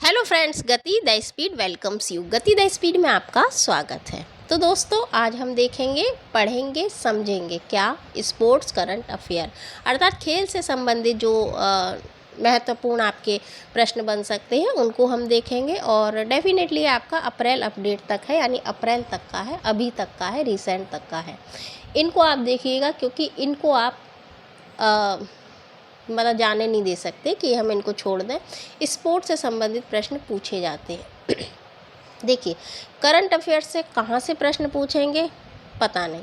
Hello friends, गति the speed welcomes you. गति the speed में आपका स्वागत है। तो दोस्तों, आज हम देखेंगे, पढ़ेंगे, समझेंगे क्या स्पोर्ट्स करंट अफेयर, अर्थात खेल से संबंधित जो महत्वपूर्ण आपके प्रश्न बन सकते हैं उनको हम देखेंगे। और डेफिनेटली आपका अप्रैल अपडेट तक है, यानी अप्रैल तक का है, अभी तक का है, रिसेंट तक का है। इनको आप देखिएगा क्योंकि इनको आप मतलब जाने नहीं दे सकते कि हम इनको छोड़ दें। स्पोर्ट्स से संबंधित प्रश्न पूछे जाते हैं। देखिए, करंट अफेयर्स से कहाँ से प्रश्न पूछेंगे पता नहीं,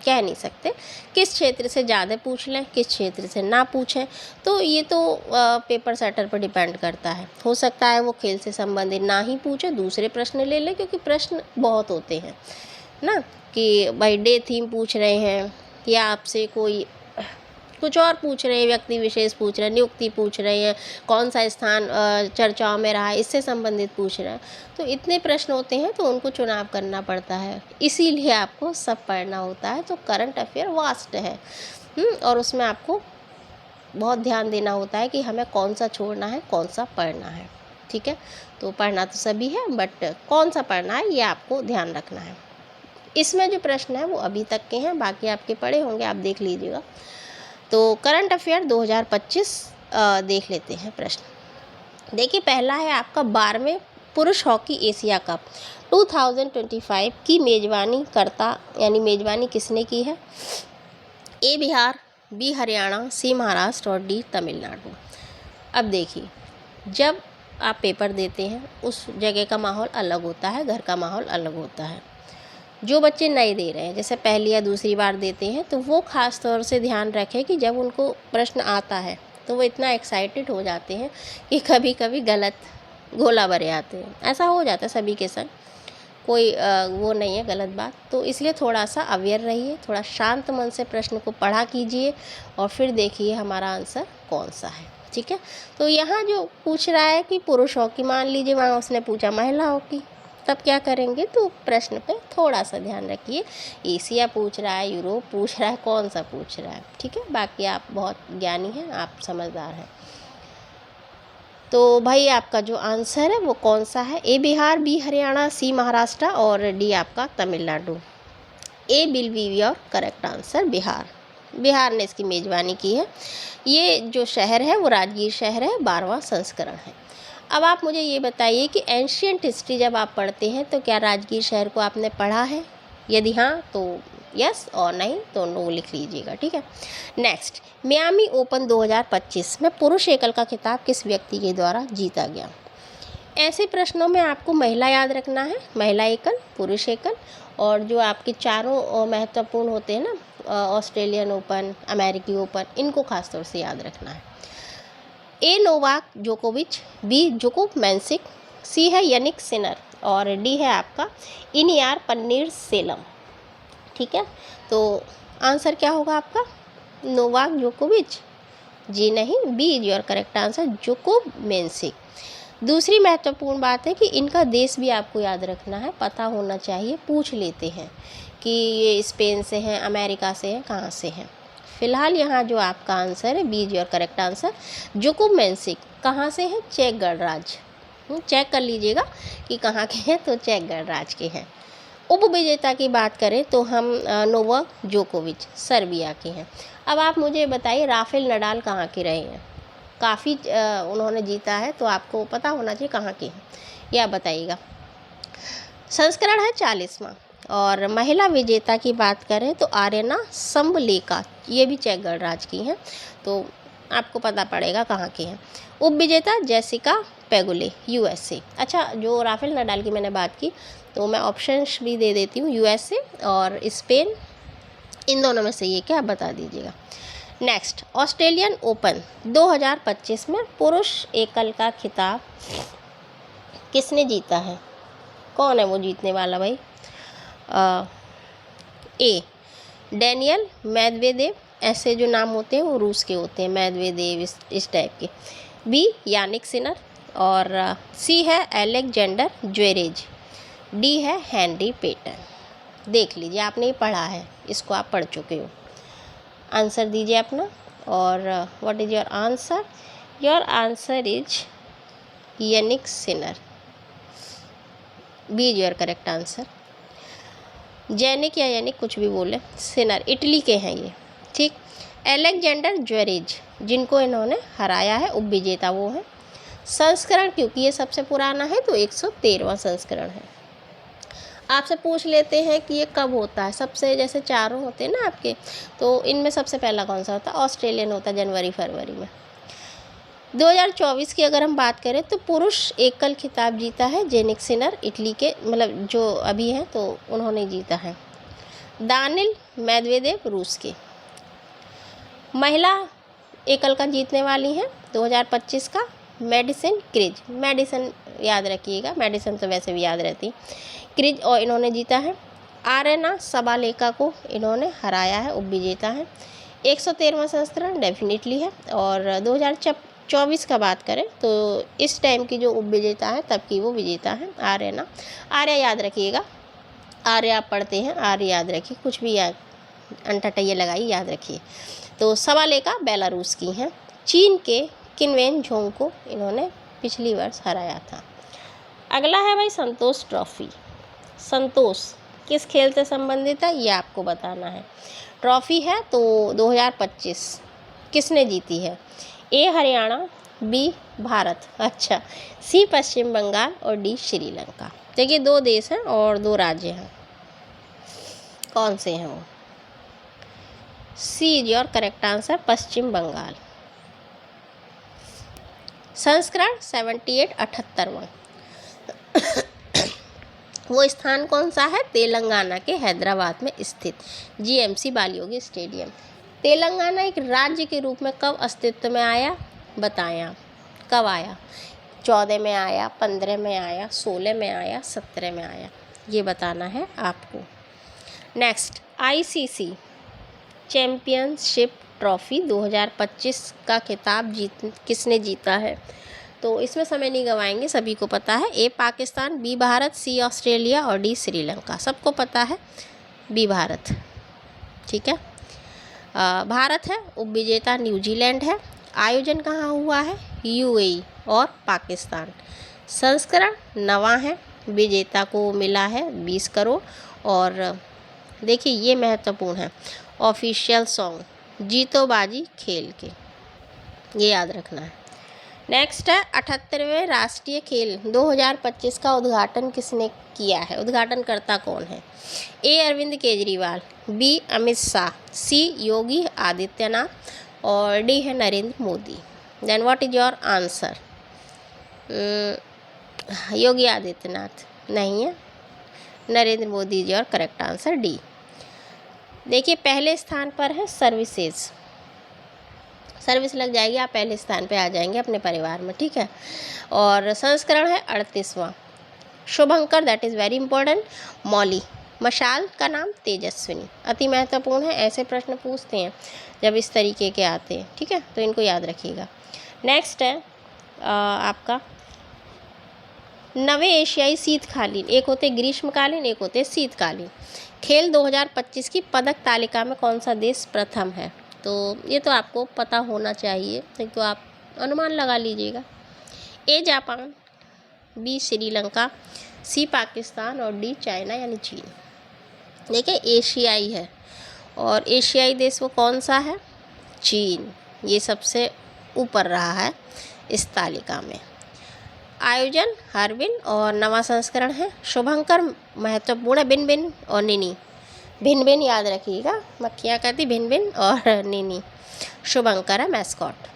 कह नहीं सकते। किस क्षेत्र से ज़्यादा पूछ लें, किस क्षेत्र से ना पूछें, तो ये तो पेपर सेटर पर डिपेंड करता है। हो सकता है वो खेल से संबंधित ना ही पूछे, दूसरे प्रश्न ले लें, क्योंकि प्रश्न बहुत होते हैं ना, कि भाई डे थीम पूछ रहे हैं या आपसे कोई कुछ और पूछ रहे हैं, व्यक्ति विशेष पूछ रहे हैं, नियुक्ति पूछ रहे हैं, कौन सा स्थान चर्चाओं में रहा है, इससे संबंधित पूछ रहे हैं। तो इतने प्रश्न होते हैं तो उनको चुनाव करना पड़ता है, इसीलिए आपको सब पढ़ना होता है। तो करंट अफेयर वास्ट है और उसमें आपको बहुत ध्यान देना होता है कि हमें कौन सा छोड़ना है, कौन सा पढ़ना है। ठीक है, तो पढ़ना तो सभी है, बट कौन सा पढ़ना है ये आपको ध्यान रखना है। इसमें जो प्रश्न है वो अभी तक के हैं, बाकी आपके पढ़े होंगे, आप देख लीजिएगा। तो करंट अफेयर 2025 देख लेते हैं प्रश्न। देखिए, पहला है आपका 12वें पुरुष हॉकी एशिया कप 2025 की मेज़बानी करता, यानी मेज़बानी किसने की है? A Bihar, B Haryana, C Maharashtra और डी तमिलनाडु। अब देखिए, जब आप पेपर देते हैं उस जगह का माहौल अलग होता है, घर का माहौल अलग होता है। जो बच्चे नए दे रहे हैं, जैसे पहली या दूसरी बार देते हैं, तो वो ख़ास तौर से ध्यान रखें कि जब उनको प्रश्न आता है तो वो इतना एक्साइटेड हो जाते हैं कि कभी कभी गलत गोला भरे आते हैं। ऐसा हो जाता है सभी के संग, कोई वो नहीं है गलत बात। तो इसलिए थोड़ा सा अवेयर रहिए, थोड़ा शांत मन से प्रश्न को पढ़ा कीजिए और फिर देखिए हमारा आंसर कौन सा है। ठीक है, तो यहाँ जो पूछ रहा है कि पुरुष हॉकी, मान लीजिए वहाँ उसने पूछा महिला हॉकी, तब क्या करेंगे? तो प्रश्न पे थोड़ा सा ध्यान रखिए। एशिया पूछ रहा है, यूरोप पूछ रहा है, कौन सा पूछ रहा है। ठीक है, बाकी आप बहुत ज्ञानी हैं, आप समझदार हैं। तो भाई आपका जो आंसर है वो कौन सा है? A Bihar, B Haryana, C Maharashtra और डी आपका Tamil Nadu. A will be your correct answer, Bihar. Bihar ने इसकी मेज़बानी की है। ये जो शहर है वो राजगीर शहर है, 12वां संस्करण है। अब आप मुझे ये बताइए कि एंशियंट हिस्ट्री जब आप पढ़ते हैं तो क्या राजगीर शहर को आपने पढ़ा है? यदि हाँ तो यस, और नहीं तो नो लिख लीजिएगा। ठीक है, नेक्स्ट, मियामी ओपन 2025 में पुरुष एकल का खिताब किस व्यक्ति के द्वारा जीता गया? ऐसे प्रश्नों में आपको महिला याद रखना है, महिला एकल, पुरुष एकल, और जो आपके चारों महत्वपूर्ण होते हैं ना, ऑस्ट्रेलियन ओपन, अमेरिकी ओपन, इनको खास तौर से याद रखना है। ए नोवाक जोकोविच, बी जोकोव मैंसिक, सी है यानिक सिनर और डी है आपका इनियार पन्नीर सेलम। ठीक है, तो आंसर क्या होगा आपका? नोवाक जोकोविच? जी नहीं, B is your correct answer, Jakub Mensik. दूसरी महत्वपूर्ण बात है कि इनका देश भी आपको याद रखना है, पता होना चाहिए, पूछ लेते हैं कि ये स्पेन से हैं, अमेरिका से हैं, कहाँ से हैं। फिलहाल यहाँ जो आपका आंसर है, B is your correct answer, Jakub Mensik कहाँ से है? चेक गणराज्य। चेक कर लीजिएगा कि कहाँ के हैं, तो चेक गणराज्य के हैं। उपविजेता की बात करें तो हम नोवाक जोकोविच सर्बिया के हैं। अब आप मुझे बताइए, राफेल नडाल कहाँ के रहे हैं? काफ़ी उन्होंने जीता है, तो आपको पता होना चाहिए कहाँ के हैं, या बताइएगा। संस्करण है 40वां। और महिला विजेता की बात करें तो आर्यना संबलेका, ये भी चेक गणराज्य की हैं, तो आपको पता पड़ेगा कहाँ के हैं। उप विजेता जेसिका पेगुले, यूएसए। अच्छा, जो राफेल नडाल की मैंने बात की, तो मैं ऑप्शंस भी दे देती हूँ, यूएसए और स्पेन, इन दोनों में से ये क्या, आप बता दीजिएगा। नेक्स्ट, ऑस्ट्रेलियन ओपन 2025 में पुरुष एकल का खिताब किसने जीता है? कौन है वो जीतने वाला भाई? ए डेनियल मेदवेदेव, ऐसे जो नाम होते हैं वो रूस के होते हैं, मेदवेदेव, इस टाइप के। बी यानिक सिनर और सी है एलेक्जेंडर ज्वेरेज, डी है हेनरी पेटन। देख लीजिए, आपने ये पढ़ा है, इसको आप पढ़ चुके हो। आंसर दीजिए अपना। और what is your answer? Your answer is Jannik Sinner, B is your correct answer. Jannik या यानिक कुछ भी बोले, सिनर इटली के हैं ये, ठीक। एलेक्जेंडर ज्वेरेज, जिनको इन्होंने हराया है, उपविजेता वो है। संस्करण, क्योंकि ये सबसे पुराना है तो 113वां संस्करण है। आपसे पूछ लेते हैं कि ये कब होता है, सबसे जैसे चारों होते हैं ना आपके, तो इनमें सबसे पहला कौन सा होता है? ऑस्ट्रेलियन होता है, जनवरी फरवरी में। 2024 की अगर हम बात करें तो पुरुष एकल खिताब जीता है जेनिक सिनर, इटली के, मतलब जो अभी हैं तो उन्होंने जीता है। दानिल मेदवेदेव, रूस के। महिला एकल का जीतने वाली हैं 2025 का मेडिसन क्रिज, मेडिसन याद रखिएगा, मेडिसन तो वैसे भी याद रहती, क्रिज, और इन्होंने जीता है। आरेना सबालेका को इन्होंने हराया है, उपविजेता है। 113वां संस्करण डेफिनेटली है। और 2024 का बात करें तो इस टाइम की जो उपविजेता है तब की वो विजेता है आर्यना। आर्या याद रखिएगा, आर्या आप पढ़ते हैं, आर्य याद रखिए, कुछ भी याद अंटटैया लगाई याद रखिए। तो सबालेका बेलारूस की हैं। चीन के किनवेन झोंग को इन्होंने पिछली वर्ष हराया था। अगला है भाई संतोष ट्रॉफी। संतोष किस खेल से संबंधित है ये आपको बताना है। ट्रॉफी है तो 2025 किसने जीती है? ए हरियाणा, बी भारत, अच्छा, सी पश्चिम बंगाल और डी श्रीलंका। देखिए 2 देश हैं और 2 राज्य हैं, कौन से हैं वो? सी इज योर करेक्ट आंसर, पश्चिम बंगाल। संस्करण 78 78वां। वो स्थान कौन सा है? तेलंगाना के हैदराबाद में स्थित जीएमसी बालियोगी स्टेडियम। तेलंगाना एक राज्य के रूप में कब अस्तित्व में आया बताएं आप, कब आया? 14 में आया, 15 में आया, 16 में आया, 17 में आया, ये बताना है आपको। नेक्स्ट, आईसीसी चैम्पियनशिप ट्रॉफी 2025 का खिताब किसने जीता है? तो इसमें समय नहीं गंवाएंगे, सभी को पता है। ए पाकिस्तान, बी भारत, सी ऑस्ट्रेलिया और डी श्रीलंका। सबको पता है बी भारत, ठीक है। भारत है, उपविजेता न्यूजीलैंड है। आयोजन कहाँ हुआ है? यूएई और पाकिस्तान। संस्करण 9वां है, विजेता को मिला है 20 करोड़। और देखिए ये महत्वपूर्ण है, ऑफिशियल सॉन्ग जीतो बाजी खेल के, ये याद रखना है। नेक्स्ट है 78वें राष्ट्रीय खेल 2025 का उद्घाटन किसने किया है? उद्घाटनकर्ता कौन है? A Arvind Kejriwal, B Amit Shah, C Yogi Adityanath और डी है Narendra Modi. Then what is your answer? Yogi Adityanath नहीं है, Narendra Modi is your correct answer, D. देखिए पहले स्थान पर है सर्विसेज, सर्विस लग जाएगी, आप पहले स्थान पे आ जाएंगे अपने परिवार में, ठीक है। और संस्करण है 38वां। शुभंकर, दैट इज़ वेरी इंपॉर्टेंट। मौली, मशाल का नाम तेजस्विनी, अति महत्वपूर्ण है, ऐसे प्रश्न पूछते हैं जब इस तरीके के आते हैं, ठीक है, तो इनको याद रखिएगा। नेक्स्ट है आपका नवे एशियाई शीतकालीन, एक होते ग्रीष्मकालीन, एक होते शीतकालीन खेल 2025 की पदक तालिका में कौन सा देश प्रथम है? तो ये तो आपको पता होना चाहिए, नहीं तो आप अनुमान लगा लीजिएगा। ए जापान, बी श्रीलंका, सी पाकिस्तान और डी चाइना यानी चीन। देखिए एशियाई है और एशियाई देश वो कौन सा है? चीन, ये सबसे ऊपर रहा है इस तालिका में। आयोजन हरबिन और नवा संस्करण है। शुभंकर महत्वपूर्ण है, भिन्न भिन्न और निनी, भिन्न भिन्न याद रखिएगा, मक्खियाँ कहती भिन्न भिन्न और निनी। शुभंकर है मैस्कॉट।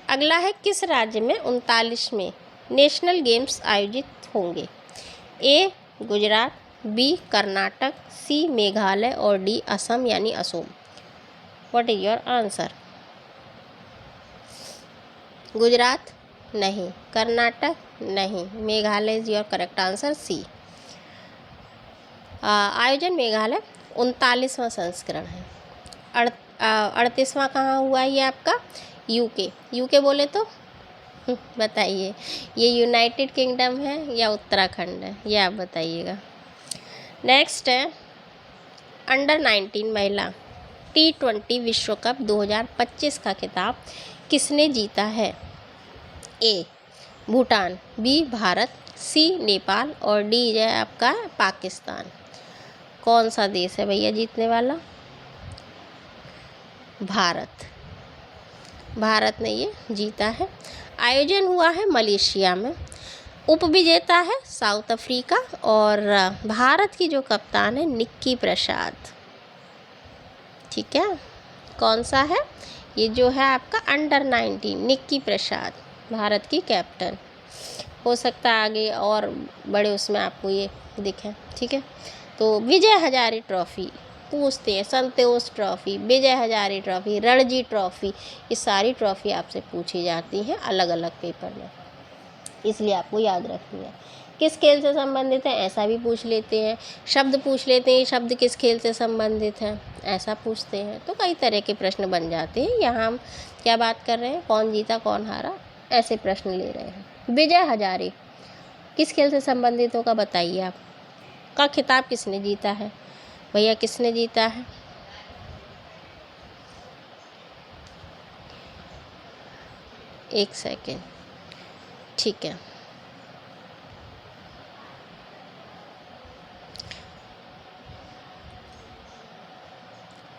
अगला है किस राज्य में 39वें नेशनल गेम्स आयोजित होंगे? A Gujarat, B Karnataka, C Meghalaya और डी असम यानी Asom. What is your answer? Gujarat नहीं, कर्नाटक नहीं, Meghalaya is your correct answer, C. आयोजन मेघालय 39वां संस्करण है। 38वां कहाँ हुआ है ये आपका? यूके। यूके बोले तो बताइए, ये यूनाइटेड किंगडम है या उत्तराखंड है, ये आप बताइएगा। नेक्स्ट है अंडर 19 महिला T20 विश्व कप 2025 का खिताब किसने जीता है? ए भूटान, बी भारत, सी नेपाल और डी है आपका पाकिस्तान। कौन सा देश है भैया जीतने वाला? भारत। भारत ने ये जीता है। आयोजन हुआ है मलेशिया में। उपविजेता है साउथ अफ्रीका और भारत की जो कप्तान है निक्की प्रसाद। ठीक है, कौन सा है? ये जो है आपका अंडर-19 निक्की प्रसाद, भारत की कैप्टन। हो सकता है आगे और बड़े उसमें आपको ये दिखें। ठीक है, तो विजय हजारे ट्रॉफी पूछते हैं, संतोष trophy, Vijay Hazare trophy, Ranji trophy, ये सारी ट्रॉफी आपसे पूछी जाती हैं अलग अलग पेपर में, इसलिए आपको याद रखनी है। किस खेल से संबंधित है ऐसा भी पूछ लेते हैं। शब्द पूछ लेते हैं, शब्द किस खेल से संबंधित है ऐसा पूछते हैं। तो कई तरह के प्रश्न बन जाते हैं। यहाँ हम क्या बात कर रहे हैं? कौन जीता कौन हारा, ऐसे प्रश्न ले रहे हैं। विजय हजारे किस खेल से संबंधित होगा बताइए आप। का खिताब किसने जीता है भैया? किसने जीता है? एक सेकेंड। ठीक है,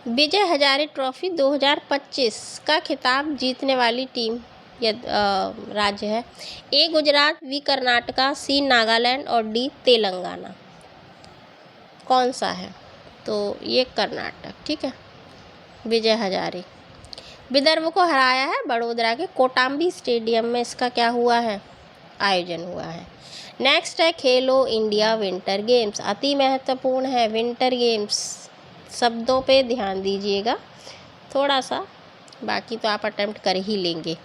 विजय हजारे ट्रॉफी 2025 का खिताब जीतने वाली टीम या राज्य है ए गुजरात, बी कर्नाटका, सी नागालैंड और डी तेलंगाना। कौन सा है? तो ये कर्नाटक। ठीक है, विजय हजारे। विदर्भ को हराया है बड़ोदरा के कोटाम्बी स्टेडियम में, इसका क्या हुआ है? आयोजन हुआ है। नेक्स्ट है खेलो इंडिया विंटर गेम्स। अति महत्वपूर्ण है विंटर गेम्स, शब्दों पे ध्यान दीजिएगा थोड़ा सा, बाकी तो आप अटेम्प्ट कर ही लेंगे।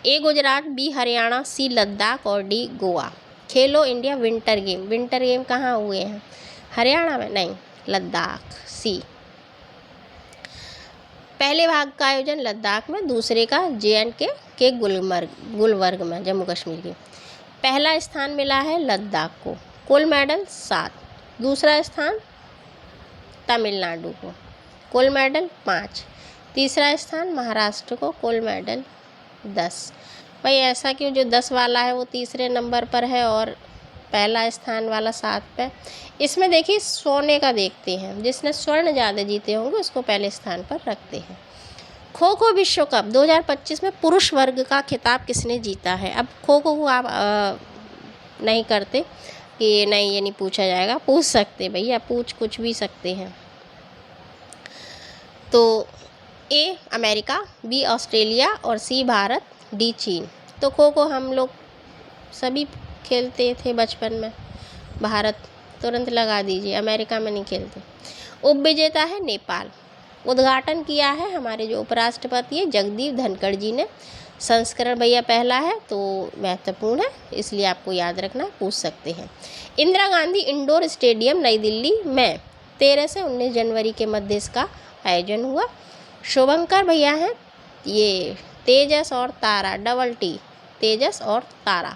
ए गुजरात, बी हरियाणा, सी लद्दाख और डी गोवा। खेलो India winter game, winter game कहाँ हुए हैं? हरियाणा में नहीं, लद्दाख। सी। पहले भाग का आयोजन लद्दाख में, दूसरे का JNK के गुलमर्ग में, जम्मू कश्मीर के। पहला स्थान मिला है लद्दाख को, कुल मेडल 7। दूसरा स्थान तमिलनाडु को, कुल मेडल 5। तीसरा स्थान महाराष्ट्र को, कुल मेडल 10। भाई ऐसा क्यों? जो 10 वाला है वो तीसरे नंबर पर है और पहला स्थान वाला 7 पे। इसमें देखिए सोने का देखते हैं, जिसने स्वर्ण ज़्यादा जीते होंगे उसको पहले स्थान पर रखते हैं। खो खो विश्व कप 2025 में पुरुष वर्ग का खिताब किसने जीता है? अब खो खो को आप नहीं करते कि नहीं ये नहीं पूछा जाएगा, पूछ सकते भैया, पूछ कुछ भी सकते हैं। तो ए अमेरिका, बी ऑस्ट्रेलिया और सी भारत, डी चीन। तो खो खो हम लोग सभी खेलते थे बचपन में। भारत तुरंत लगा दीजिए, अमेरिका में नहीं खेलते। उपविजेता है नेपाल। उद्घाटन किया है हमारे जो उपराष्ट्रपति है जगदीप धनखड़ जी ने। संस्करण भैया पहला है तो महत्वपूर्ण है, इसलिए आपको याद रखना, पूछ सकते हैं। इंदिरा गांधी इंडोर स्टेडियम नई दिल्ली में 13 से 19 जनवरी के मध्य इसका आयोजन हुआ। शुभंकर भैया हैं ये तेजस और तारा, डबल टी, तेजस और तारा।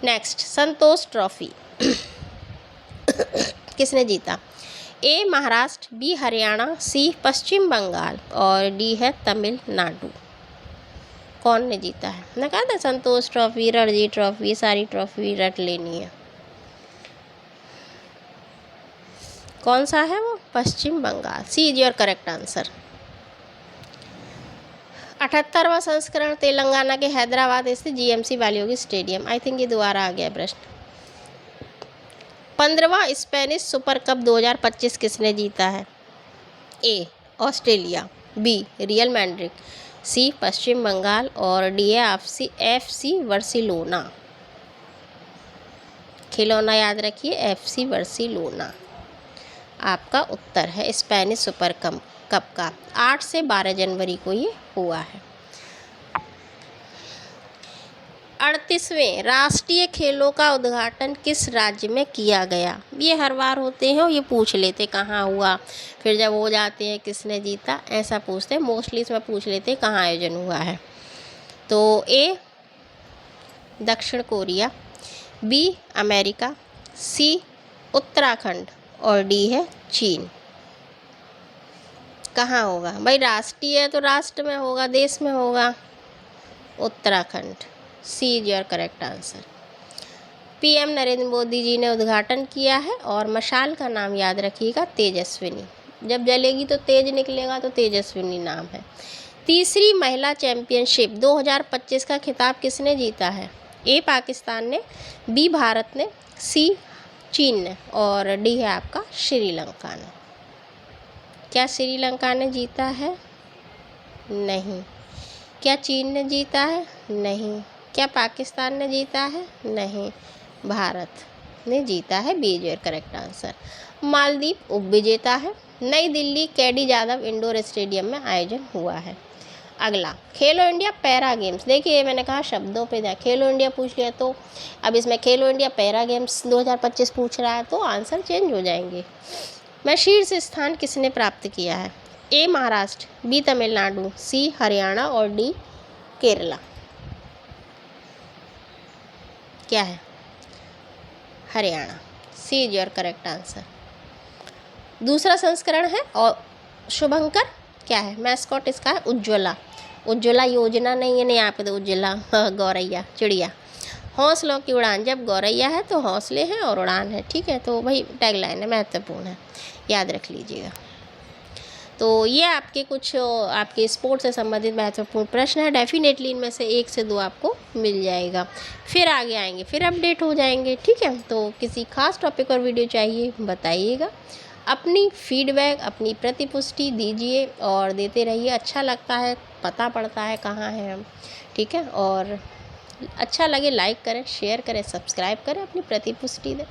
नेक्स्ट संतोष ट्रॉफी किसने जीता? ए महाराष्ट्र, बी हरियाणा, सी पश्चिम बंगाल और डी है तमिलनाडु। कौन ने जीता है? मैं कहा था संतोष ट्रॉफी, रणजी ट्रॉफी, सारी ट्रॉफी रट लेनी है। कौन सा है वो? पश्चिम बंगाल। सी इज योर करेक्ट आंसर। 78वां संस्करण तेलंगाना के हैदराबाद स्थित GMC बालियोगी स्टेडियम। आई थिंक ये दोबारा आ गया प्रश्न। 15वां स्पेनिश सुपर कप 2025 किसने जीता है? A Australia, B Real Madrid, C Paschim Bengal और डी FC बार्सिलोना। खिलौना याद रखिए, FC बार्सिलोना आपका उत्तर है। स्पेनिश सुपर कप का 8 से 12 जनवरी को ये हुआ है। 38वें राष्ट्रीय खेलों का उद्घाटन किस राज्य में किया गया? ये हर बार होते हैं और ये पूछ लेते कहाँ हुआ, फिर जब हो जाते हैं किसने जीता ऐसा पूछते हैं। मोस्टली इसमें पूछ लेते हैं कहाँ आयोजन हुआ है। तो ए दक्षिण कोरिया, बी अमेरिका, सी उत्तराखंड और डी है चीन। कहाँ होगा भाई? राष्ट्रीय है तो राष्ट्र में होगा, देश में होगा। Uttarakhand. C is your correct answer. PM Narendra Modi ji ने उद्घाटन किया है और मशाल का नाम याद रखिएगा, तेजस्विनी। जब जलेगी तो तेज निकलेगा, तो तेजस्विनी नाम है। तीसरी महिला चैंपियनशिप 2025 का खिताब किसने जीता है? ए पाकिस्तान ने, बी भारत ने, सी चीन ने और डी है आपका श्रीलंका ने। क्या श्रीलंका ने जीता है? नहीं। क्या चीन ने जीता है? नहीं। क्या पाकिस्तान ने जीता है? नहीं। भारत ने जीता है, B is your correct answer. Maldives उप विजेता है। New Delhi KD Jadhav indoor stadium में आयोजन हुआ है। अगला, खेलो इंडिया पैरा गेम्स। देखिए मैंने कहा शब्दों पे जाए, खेलो इंडिया पूछ लिया तो अब इसमें खेलो इंडिया पैरा गेम्स 2025 पूछ रहा है, तो आंसर चेंज हो जाएंगे। में शीर्ष स्थान किसने प्राप्त किया है? ए महाराष्ट्र, बी तमिलनाडु, सी हरियाणा और डी केरला। क्या है? हरियाणा, सी इज योर करेक्ट आंसर। दूसरा संस्करण है और शुभंकर, क्या है? मैस्कॉट इसका है उज्ज्वला। उज्ज्वला योजना नहीं है, नहीं यहाँ पे तो उज्ज्वला गौरैया चिड़िया। हौसलों की उड़ान, जब गौरैया है तो हौसले हैं और उड़ान है, ठीक है, तो भाई टैगलाइन है, महत्वपूर्ण है, याद रख लीजिएगा। तो ये आपके कुछ आपके स्पोर्ट्स से संबंधित महत्वपूर्ण प्रश्न है। डेफिनेटली इनमें से 1 से 2 आपको मिल जाएगा, फिर आगे आएंगे, फिर अपडेट हो जाएंगे, ठीक है। तो किसी खास टॉपिक और वीडियो चाहिए बताइएगा, अपनी फीडबैक, अपनी प्रतिपुष्टि दीजिए और देते रहिए। अच्छा लगता है, पता पड़ता है कहाँ हैं हम, ठीक है। और अच्छा लगे लाइक करें, शेयर करें, सब्सक्राइब करें, अपनी प्रतिपुष्टि दें।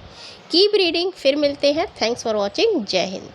कीप रीडिंग, फिर मिलते हैं। Thanks for watching. जय हिंद।